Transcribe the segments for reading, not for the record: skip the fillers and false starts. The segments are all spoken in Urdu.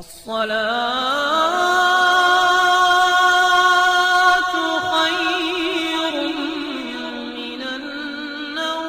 الصلاة خير من النوم۔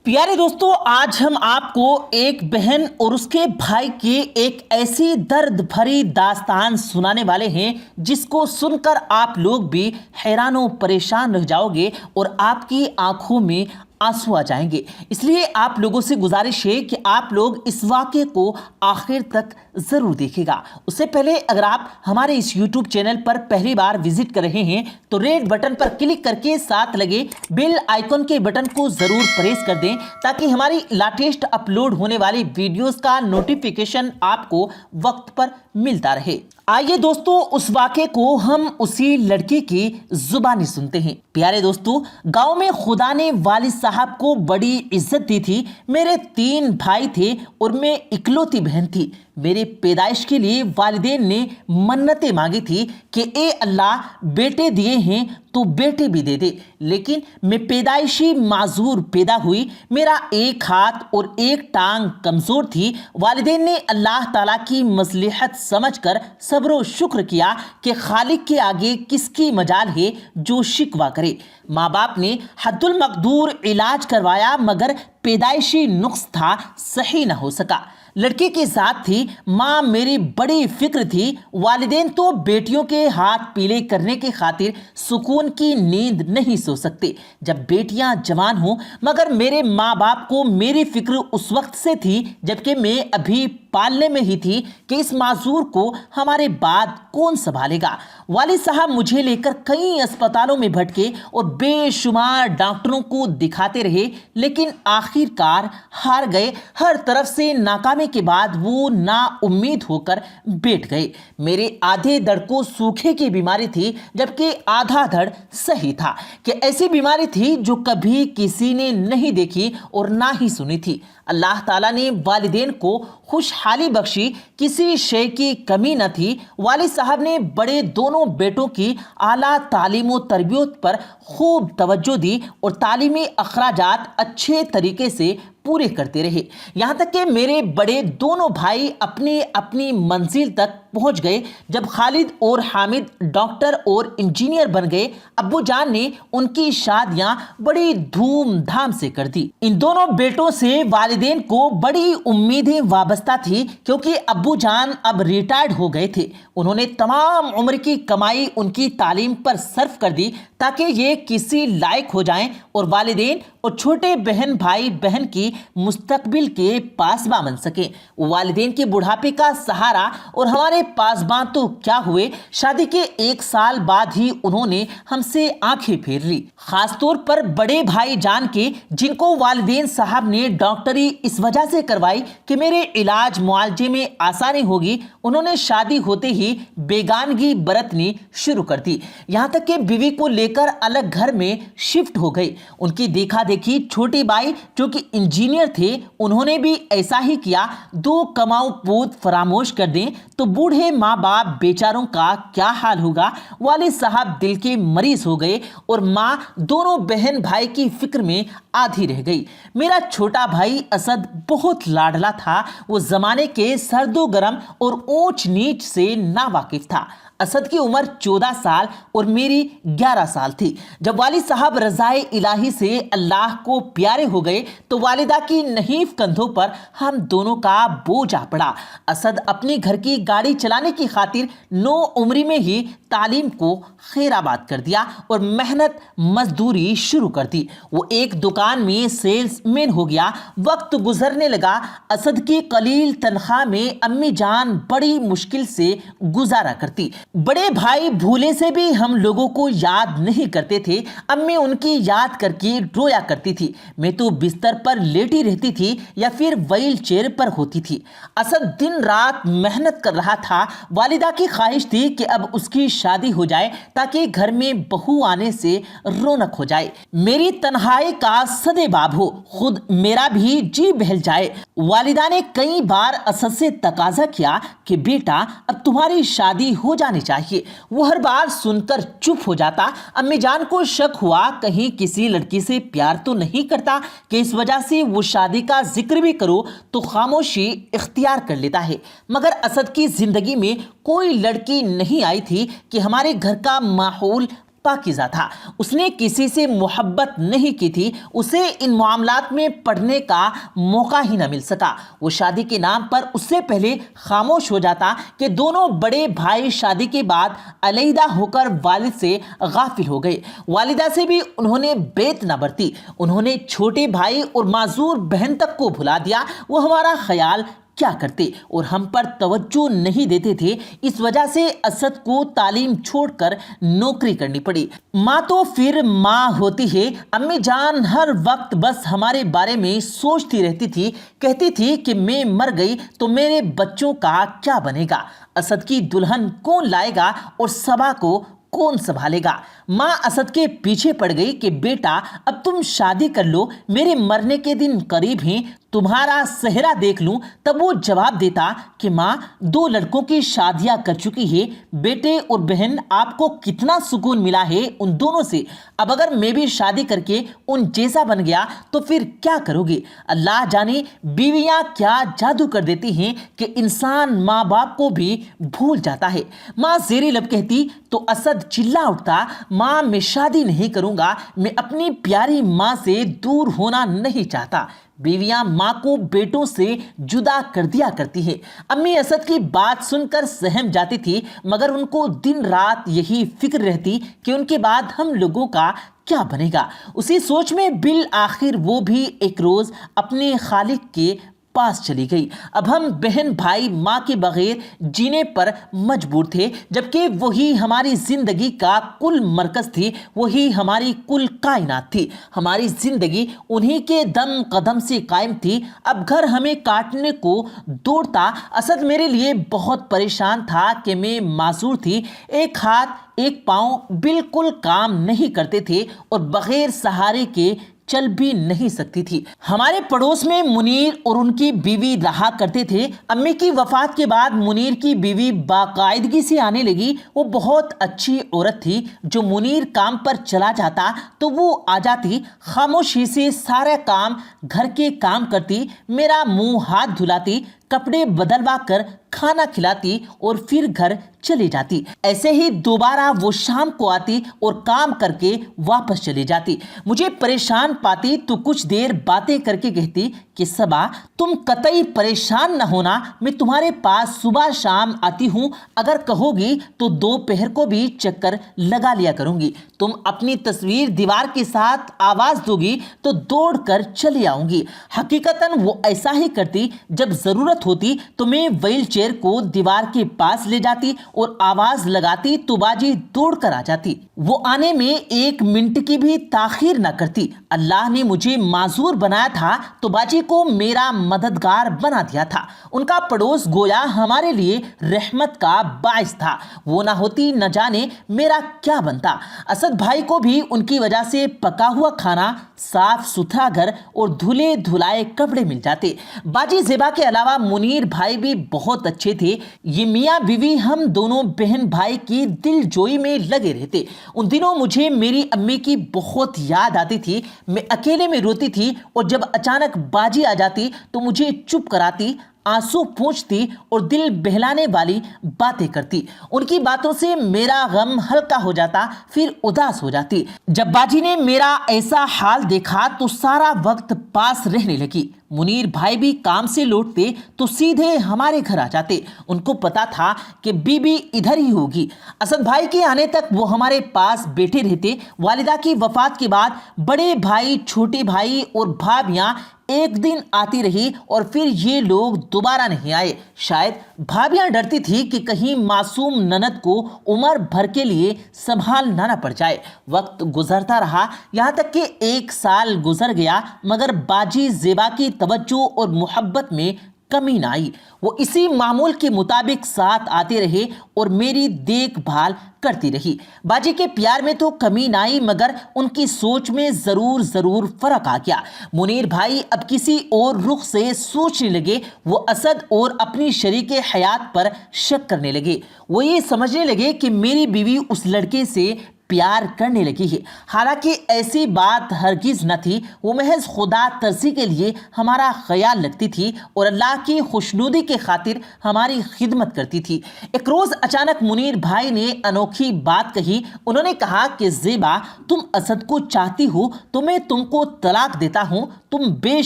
پیارے دوستو، آج ہم آپ کو ایک بہن اور اس کے بھائی کی ایک ایسی درد بھری داستان سنانے والے ہیں جس کو سن کر آپ لوگ بھی حیران و پریشان رہ جاؤ گے اور آپ کی آنکھوں میں آنسو آ جائیں گے۔ اس لیے آپ لوگوں سے گزارش ہے کہ آپ لوگ اس واقعے کو آخر تک ضرور دیکھے گا۔ اس سے پہلے اگر آپ ہمارے اس یوٹیوب چینل پر پہلی بار وزٹ کر رہے ہیں تو ریڈ بٹن پر کلک کر کے ساتھ لگے بیل آئیکن کے بٹن کو ضرور پریس کر دیں تاکہ ہماری لیٹسٹ اپلوڈ ہونے والی ویڈیوز کا نوٹیفیکیشن آپ کو وقت پر ملتا رہے۔ آئیے دوستو، اس واقعے کو ہم اسی لڑکی کی زبانی سنتے ہیں۔ پیارے دوستو، گاؤں میں خدا نے والد صاحب کو بڑی عزت دی تھی۔ میرے 3 بھائی تھے اور میں اکلوتی بہن تھی۔ میرے پیدائش کے لیے والدین نے منتیں مانگی تھی کہ اے اللہ، بیٹے دیے ہیں تو بیٹے بھی دے دے، لیکن میں پیدائشی معذور پیدا ہوئی۔ میرا ایک ہاتھ اور ایک ٹانگ کمزور تھی۔ والدین نے اللہ تعالیٰ کی مصلحت سمجھ کر صبر و شکر کیا کہ خالق کے آگے کس کی مجال ہے جو شکوہ کرے۔ ماں باپ نے حد المقدور علاج کروایا مگر پیدائشی نقص تھا، صحیح نہ ہو سکا۔ لڑکی کی ذات تھی، ماں میری بڑی فکر تھی۔ والدین تو بیٹیوں کے ہاتھ پیلے کرنے کی خاطر سکون کی نیند نہیں سو سکتے جب بیٹیاں جوان ہوں، مگر میرے ماں باپ کو میری فکر اس وقت سے تھی جبکہ میں ابھی پالنے میں ہی تھی کہ اس معذور کو ہمارے بعد کون سنبھالے گا۔ والد صاحب مجھے لے کر کئی اسپتالوں میں بھٹکے اور بے شمار ڈاکٹروں کو دکھاتے رہے، لیکن آخر کار ہار گئے۔ ہر طرف سے ناکامی کے بعد وہ نا امید ہو کر بیٹھ گئے۔ میرے آدھے دھڑ کو سوکھے کی بیماری تھی جبکہ آدھا دھڑ صحیح تھا، کہ ایسی بیماری تھی جو کبھی کسی نے نہیں دیکھی اور نہ ہی سنی تھی۔ اللہ تعالیٰ نے والدین کو خوشحالی بخشی، کسی شے کی کمی نہ تھی۔ والد صاحب نے بڑے دونوں بیٹوں کی اعلیٰ تعلیم و تربیت پر خوب توجہ دی اور تعلیمی اخراجات اچھے طریقے سے پورے کرتے رہے، یہاں تک کہ میرے بڑے دونوں بھائی اپنی اپنی منزل تک پہنچ گئے۔ جب خالد اور حامد ڈاکٹر اور انجینئر بن گئے، ابو جان نے ان کی شادیاں بڑی دھوم دھام سے کر دی۔ ان دونوں بیٹوں سے والدین کو بڑی امیدیں وابستہ تھی کیونکہ ابو جان اب ریٹائرڈ ہو گئے تھے۔ انہوں نے تمام عمر کی کمائی ان کی تعلیم پر صرف کر دی تاکہ یہ کسی لائق ہو جائیں اور والدین اور چھوٹے بہن بھائی بہن کی مستقبل کے پاسباں بن سکیں۔ والدین کے بڑھاپے کا سہارا اور ہمارے پاسباں تو کیا ہوئے، شادی کے 1 سال بعد ہی انہوں نے ہم سے آنکھیں پھیر لی۔ خاص طور پر بڑے بھائی جان کے، جن کو والدین صاحب نے ڈاکٹری اس وجہ سے کروائی کہ میرے علاج معالجے میں آسانی ہوگی، انہوں نے شادی ہوتے ہی بیگانگی برتنی شروع کر دی، یہاں تک کہ بیوی کو لے کر الگ گھر میں شفٹ ہو گئی۔ ان کی دیکھا دیکھی چھوٹی بائی جو کہ انجینئر تھے، انہوں نے بھی ایسا ہی کیا۔ 2 کماؤ پوت فراموش کر دیں تو بوڑھے ماں باپ بیچاروں کا کیا حال ہوگا۔ والد صاحب دل کے مریض ہو گئے اور ماں دونوں بہن بھائی کی فکر میں آدھی رہ گئی۔ میرا چھوٹا بھائی اسد بہت لاڈلا تھا، وہ زمانے کے سرد و گرم اور اونچ نیچ سے ناواقف تھا۔ اسد کی عمر 14 سال اور میری 11 سال تھی۔ جب والد صاحب رضائے الہی سے اللہ کو پیارے ہو گئے تو والدہ کی نحیف کندھوں پر ہم دونوں کا بوجھ آ پڑا۔ اسد اپنی گھر کی گاڑی چلانے کی خاطر 9 عمری میں ہی تعلیم کو خیر آباد کر دیا اور محنت مزدوری شروع کر دی۔ وہ ایک دکان میں سیلز مین ہو گیا۔ وقت گزرنے لگا، اسد کی قلیل تنخواہ میں امی جان بڑی مشکل سے گزارا کرتی۔ بڑے بھائی بھولے سے بھی ہم لوگوں کو یاد نہیں کرتے تھے۔ امی ان کی یاد کر کے رویا کرتی تھی۔ میں تو بستر پر لیٹی رہتی تھی یا پھر ویل چیئر پر ہوتی تھی۔ اسد دن رات محنت کر رہا تھا۔ والدہ کی خواہش تھی کہ اب اس کی شادی ہو جائے تاکہ گھر میں بہو آنے سے رونق ہو جائے، میری تنہائی کا سدے باب ہو، خود میرا بھی جی بہل جائے۔ والدہ نے کئی بار اسد سے تقاضا کیا کہ بیٹا اب تمہاری شادی ہو جانی چاہیے۔ وہ ہر بار سن کر چپ ہو جاتا۔ امی جان کو شک ہوا کہیں کسی لڑکی سے پیار تو نہیں کرتا کہ اس وجہ سے وہ شادی کا ذکر بھی کرو تو خاموشی اختیار کر لیتا ہے۔ مگر اسد کی زندگی میں کوئی لڑکی نہیں آئی تھی کہ ہمارے گھر کا ماحول پاکیزہ تھا۔ اس نے کسی سے محبت نہیں کی تھی، اسے ان معاملات میں پڑھنے کا موقع ہی نہ مل سکا۔ وہ شادی کے نام پر اس سے پہلے خاموش ہو جاتا کہ دونوں بڑے بھائی شادی کے بعد علیحدہ ہو کر والد سے غافل ہو گئے۔ والدہ سے بھی انہوں نے بیت نہ برتی، انہوں نے چھوٹے بھائی اور معذور بہن تک کو بھلا دیا۔ وہ ہمارا خیال کیا کرتے اور ہم پر توجہ نہیں دیتے تھے۔ اس وجہ سے اسد کو تعلیم چھوڑ کر نوکری کرنی پڑی۔ ماں تو پھر ماں ہوتی ہے۔ امی جان ہر وقت بس ہمارے بارے میں سوچتی رہتی تھی، کہتی تھی کہ میں مر گئی تو میرے بچوں کا کیا بنے گا، اسد کی دلہن کون لائے گا اور صبا کو کون سنبھالے گا۔ ماں اسد کے پیچھے پڑ گئی کہ بیٹا اب تم شادی کر لو، میرے مرنے کے دن قریب ہیں، تمہارا صحرا دیکھ لوں۔ تب وہ جواب دیتا کہ ماں 2 لڑکوں کی شادیاں کر چکی ہے، بیٹے اور بہن آپ کو کتنا سکون ملا ہے ان دونوں سے، اب اگر میں بھی شادی کر کے ان جیسا بن گیا تو پھر کیا کرو گے۔ اللہ جانے بیویاں کیا جادو کر دیتی ہیں کہ انسان ماں باپ کو بھی بھول جاتا ہے۔ ماں زیر لب کہتی تو اسد چلا اٹھتا، ماں میں شادی نہیں کروں گا، میں اپنی پیاری ماں سے دور ہونا نہیں چاہتا۔ بیویاں ماں کو بیٹوں سے جدا کر دیا کرتی ہیں۔ امی اسد کی بات سن کر سہم جاتی تھی، مگر ان کو دن رات یہی فکر رہتی کہ ان کے بعد ہم لوگوں کا کیا بنے گا۔ اسی سوچ میں بالآخر وہ بھی ایک روز اپنے خالق کے پاس چلی گئی۔ اب ہم بہن بھائی ماں کے بغیر جینے پر مجبور تھے، جبکہ وہی ہماری زندگی کا کل مرکز تھی، وہی ہماری کل کائنات تھی۔ ہماری زندگی انہی کے دم قدم سے قائم تھی۔ اب گھر ہمیں کاٹنے کو دوڑتا۔ اسد میرے لیے بہت پریشان تھا کہ میں معذور تھی، ایک ہاتھ ایک پاؤں بالکل کام نہیں کرتے تھے اور بغیر سہارے کے چل بھی نہیں سکتی تھی۔ ہمارے پڑوس میں منیر اور ان کی بیوی رہا کرتے تھے۔ امی کی وفات کے بعد منیر کی بیوی باقاعدگی سے آنے لگی۔ وہ بہت اچھی عورت تھی، جو منیر کام پر چلا جاتا تو وہ آ جاتی، خاموشی سے سارا کام گھر کے کام کرتی، میرا منہ ہاتھ دھلاتی، کپڑے بدلوا کر کھانا کھلاتی اور پھر گھر چلی جاتی۔ ایسے ہی دوبارہ وہ شام کو آتی اور کام کر کے واپس چلی جاتی۔ مجھے پریشان پاتی تو کچھ دیر باتیں کر کے کہتی کہ صبا تم قطعی پریشان نہ ہونا، میں تمہارے پاس صبح شام آتی ہوں، اگر کہو گی تو دوپہر کو بھی چکر لگا لیا کروں گی، تم اپنی تصویر دیوار کے ساتھ آواز دو گی تو دوڑ کر چلی آؤں گی۔ حقیقتاً وہ ایسا ہی کرتی، جب ضرورت ہوتی تو میں ویل چیئر کو دیوار کے پاس لے جاتی اور آواز لگاتی تو باجی دوڑ کر آ جاتی۔ وہ آنے میں 1 منٹ کی بھی تاخیر نہ کرتی۔ اللہ نے مجھے معذور بنایا تھا تو باجی کو میرا مددگار بنا دیا تھا۔ ان کا پڑوس گویا ہمارے لیے رحمت کا باعث تھا، وہ نہ ہوتی نہ جانے میرا کیا بنتا۔ اسد بھائی کو بھی ان کی وجہ سے پکا ہوا کھانا، صاف ستھرا گھر اور دھلے دھلائے کپڑے مل جاتے۔ باجی زیبا کے علاوہ منیر بھائی بھی بہت اچھے تھے۔ یہ میاں بیوی ہم دونوں بہن بھائی کی دل جوئی میں لگے رہتے۔ ان دنوں مجھے میری امی کی بہت یاد آتی تھی، میں اکیلے میں روتی تھی اور جب اچانک باجی آ جاتی تو مجھے چپ کراتی، آنسو پوچھتی اور دل بہلانے والی باتیں کرتی۔ ان کی باتوں سے میرا غم ہلکا ہو جاتا، پھر اداس ہو جاتی۔ جب باجی نے میرا ایسا حال دیکھا تو سارا وقت پاس رہنے لگی۔ منیر بھائی بھی کام سے لوٹتے تو سیدھے ہمارے گھر آ جاتے، ان کو پتا تھا کہ بی بی ادھر ہی ہوگی۔ اسد بھائی کے آنے تک وہ ہمارے پاس بیٹھے رہتے۔ والدہ کی وفات کے بعد بڑے بھائی، چھوٹے بھائی اور بھابیاں ایک دن آتی رہی اور پھر یہ لوگ دوبارہ نہیں آئے۔ شاید بھابیاں ڈرتی تھی کہ کہیں معصوم نند کو عمر بھر کے لیے سنبھالنا نہ پڑ جائے۔ وقت گزرتا رہا، یہاں تک کہ 1 سال گزر گیا، مگر باجی زیبا کی توجہ اور محبت میں کمی نہ آئی۔ وہ اسی معمول کے مطابق ساتھ آتے رہے اور میری دیکھ بھال کرتی رہی۔ باجی کے پیار میں تو کمی نہ آئی مگر ان کی سوچ میں ضرور فرق آ گیا۔ منیر بھائی اب کسی اور رخ سے سوچنے لگے۔ وہ اسد اور اپنی شریک حیات پر شک کرنے لگے۔ وہ یہ سمجھنے لگے کہ میری بیوی اس لڑکے سے پیار کرنے لگی ہے، حالانکہ ایسی بات ہرگز نہ تھی۔ وہ محض خدا ترسی کے لیے ہمارا خیال رکھتی تھی اور اللہ کی خوشنودی کے خاطر ہماری خدمت کرتی تھی۔ ایک روز اچانک منیر بھائی نے انوکھی بات کہی۔ انہوں نے کہا کہ زیبا، تم اسد کو چاہتی ہو تو میں تم کو طلاق دیتا ہوں، تم بے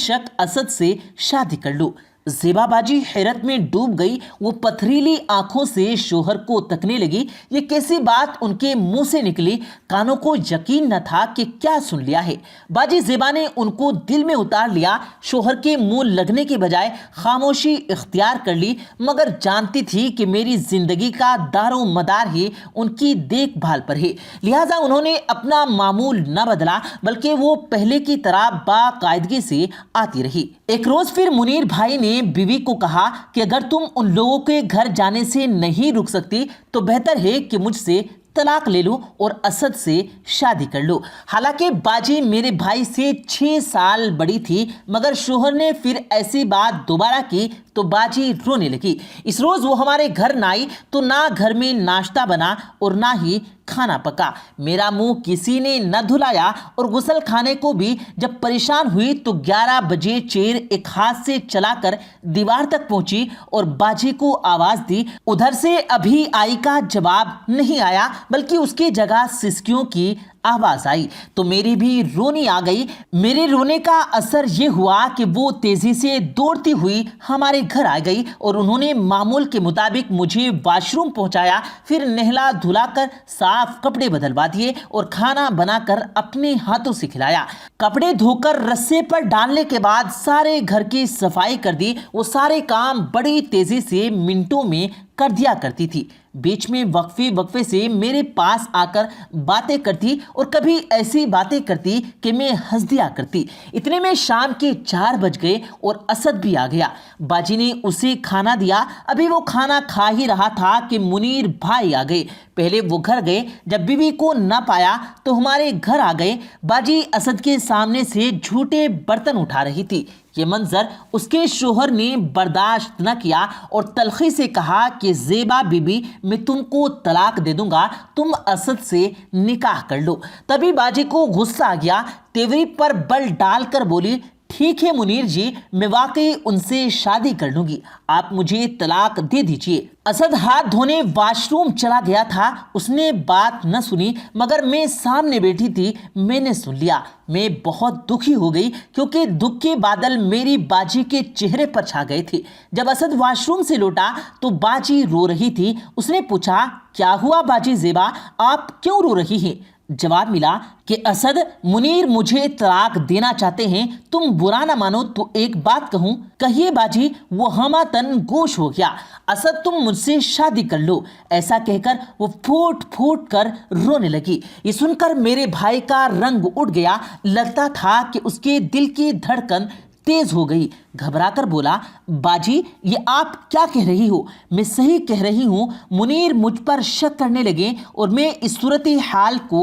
شک اسد سے شادی کر لو۔ زیبا باجی حیرت میں ڈوب گئی۔ وہ پتھریلی آنکھوں سے شوہر کو تکنے لگی۔ یہ کیسی بات ان کے منہ سے نکلی؟ کانوں کو یقین نہ تھا کہ کیا سن لیا ہے۔ باجی زیبا نے ان کو دل میں اتار لیا۔ شوہر کے منہ لگنے کے بجائے خاموشی اختیار کر لی، مگر جانتی تھی کہ میری زندگی کا دار و مدار ہی ان کی دیکھ بھال پر ہے، لہٰذا انہوں نے اپنا معمول نہ بدلا بلکہ وہ پہلے کی طرح باقاعدگی سے آتی رہی۔ ایک روز پھر منیر بھائی نے بیوی کو کہا کہ اگر تم ان لوگوں کے گھر جانے سے نہیں رک سکتی تو بہتر ہے کہ مجھ سے طلاق لے لو اور اسد سے شادی کر لو۔ حالانکہ باجی میرے بھائی سے 6 سال بڑی تھی، مگر شوہر نے پھر ایسی بات دوبارہ کی تو باجی رونے لگی۔ اس روز وہ ہمارے گھر نہ آئی تو نہ گھر میں ناشتہ بنا اور نہ ہی کھانا پکا۔ میرا منہ کسی نے نہ دھلایا اور غسل خانے کو بھی جب پریشان ہوئی تو 11 بجے چیر ایک ہاتھ سے چلا کر دیوار تک پہنچی اور باجی کو آواز دی۔ ادھر سے ابھی آئی کا جواب نہیں آیا بلکہ اس کی جگہ سسکیوں کی آواز آئی تو میری بھی رونی آ گئی۔ میرے رونے کا اثر یہ ہوا کہ وہ تیزی سے دوڑتی ہوئی ہمارے گھر آ گئی اور انہوں نے معمول کے مطابق مجھے واش روم پہنچایا، پھر نہلا دھلا کر صاف کپڑے بدلوا دیے اور کھانا بنا کر اپنے ہاتھوں سے کھلایا۔ کپڑے دھو کر رسے پر ڈالنے کے بعد سارے گھر کی صفائی کر دی۔ وہ سارے کام بڑی تیزی سے منٹوں میں کر دیا کرتی تھی۔ بیچ میں وقفے سے میرے پاس آ کر باتیں کرتی اور کبھی ایسی باتیں کرتی کہ میں ہنس دیا کرتی۔ اتنے میں شام کے 4 بج گئے اور اسد بھی آ گیا۔ باجی نے اسے کھانا دیا۔ ابھی وہ کھانا کھا ہی رہا تھا کہ منیر بھائی آ گئے۔ پہلے وہ گھر گئے، جب بیوی کو نہ پایا تو ہمارے گھر آ گئے۔ باجی اسد کے سامنے سے جھوٹے برتن اٹھا رہی تھی۔ یہ منظر اس کے شوہر نے برداشت نہ کیا اور تلخی سے کہا کہ زیبا بی بی، میں تم کو طلاق دے دوں گا، تم اسد سے نکاح کر لو۔ تبھی باجی کو غصہ آ گیا، تیوری پر بل ڈال کر بولی، ٹھیک ہے منیر جی، میں واقعی ان سے شادی کر لوں گی، آپ مجھے طلاق دے دیجئے۔ اسد ہاتھ دھونے واش روم چلا گیا تھا۔ اس نے بات نہ سنی مگر میں سامنے بیٹھی تھی، میں نے سن لیا۔ میں بہت دکھی ہو گئی کیونکہ دکھ کے بادل میری باجی کے چہرے پر چھا گئے تھے۔ جب اسد واش روم سے لوٹا تو باجی رو رہی تھی۔ اس نے پوچھا، کیا ہوا باجی زیبا، آپ کیوں رو رہی ہیں؟ جواب ملا کہ اسد، منیر مجھے طلاق دینا چاہتے ہیں، تم برا نہ مانو تو ایک بات کہوں؟ کہیے باجی۔ وہ ہماتن گوش ہو گیا۔ اسد، تم مجھ سے شادی کر لو، ایسا کہہ کر وہ پھوٹ پھوٹ کر رونے لگی۔ یہ سن کر میرے بھائی کا رنگ اٹھ گیا۔ لگتا تھا کہ اس کے دل کی دھڑکن تیز ہو گئی۔ گھبرا کر بولا، باجی یہ آپ کیا کہہ رہی ہو؟ میں صحیح کہہ رہی ہوں۔ منیر مجھ پر شک کرنے لگے اور میں اس صورتحال کو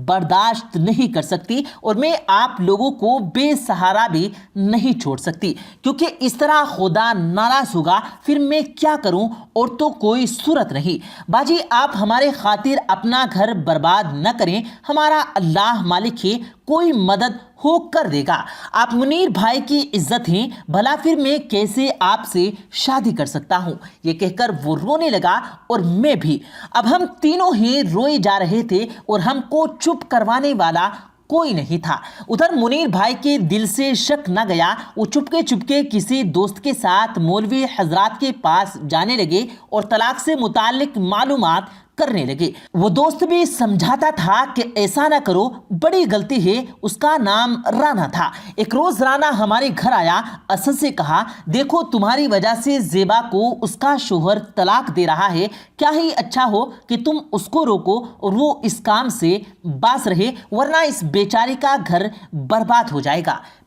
برداشت نہیں کر سکتی اور میں آپ لوگوں کو بے سہارا بھی نہیں چھوڑ سکتی، کیونکہ اس طرح خدا ناراض ہوگا۔ پھر میں کیا کروں؟ اور تو کوئی صورت نہیں۔ باجی آپ ہمارے خاطر اپنا گھر برباد نہ کریں، ہمارا اللہ مالک ہے، کوئی مدد ہو کر دے گا۔ آپ منیر بھائی کی عزت ہیں، بھلا پھر میں کیسے آپ سے شادی کر سکتا ہوں؟ یہ کہہ کر وہ رونے لگا اور میں بھی۔ اب ہم تینوں ہی روئے جا رہے تھے اور ہم کو چپ کروانے والا کوئی نہیں تھا۔ ادھر منیر بھائی کے دل سے شک نہ گیا۔ وہ چپکے کسی دوست کے ساتھ مولوی حضرات کے پاس جانے لگے اور طلاق سے متعلق معلومات کرنے لگے۔ وہ دوست بھی سمجھاتا تھا کہ ایسا نہ کرو، بڑی غلطی ہے۔ اس کا نام رانا تھا۔ ایک روز رانا ہمارے گھر آیا۔ اسد سے کہا، دیکھو تمہاری وجہ سے زیبا کو اس کا شوہر طلاق دے رہا ہے، کیا ہی اچھا ہو کہ تم اس کو روکو اور وہ اس کام سے باز رہے، ورنہ اس بیچاری کا گھر برباد ہو جائے گا۔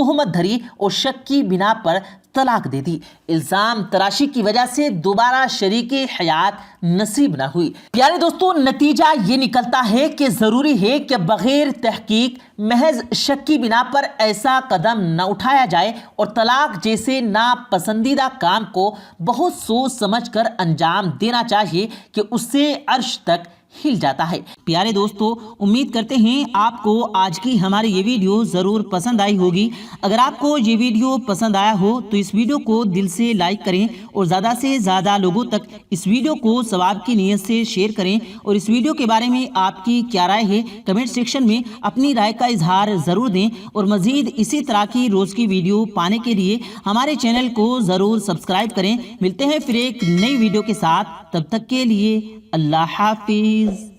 تہمت دھری اور شک کی بنا پر طلاق دے دی۔ الزام تراشی کی وجہ سے دوبارہ شریک حیات نصیب نہ ہوئی۔ پیارے دوستو، نتیجہ یہ نکلتا ہے کہ ضروری ہے کہ بغیر تحقیق محض شک کی بنا پر ایسا قدم نہ اٹھایا جائے اور طلاق جیسے ناپسندیدہ کام کو بہت سوچ سمجھ کر انجام دینا چاہیے کہ اس سے عرش تک ہل جاتا ہے۔ پیارے دوستو، امید کرتے ہیں آپ کو آج کی ہماری یہ ویڈیو ضرور پسند آئی ہوگی۔ اگر آپ کو یہ ویڈیو پسند آیا ہو تو اس ویڈیو کو دل سے لائک کریں اور زیادہ سے زیادہ لوگوں تک اس ویڈیو کو ثواب کی نیت سے شیئر کریں، اور اس ویڈیو کے بارے میں آپ کی کیا رائے ہے کمنٹ سیکشن میں اپنی رائے کا اظہار ضرور دیں، اور مزید اسی طرح کی روز کی ویڈیو پانے کے لیے ہمارے چینل کو ضرور سبسکرائب کریں۔ ملتے ہیں پھر ایک نئی ویڈیو کے ساتھ، تب تک کے لیے اللہ حافظ۔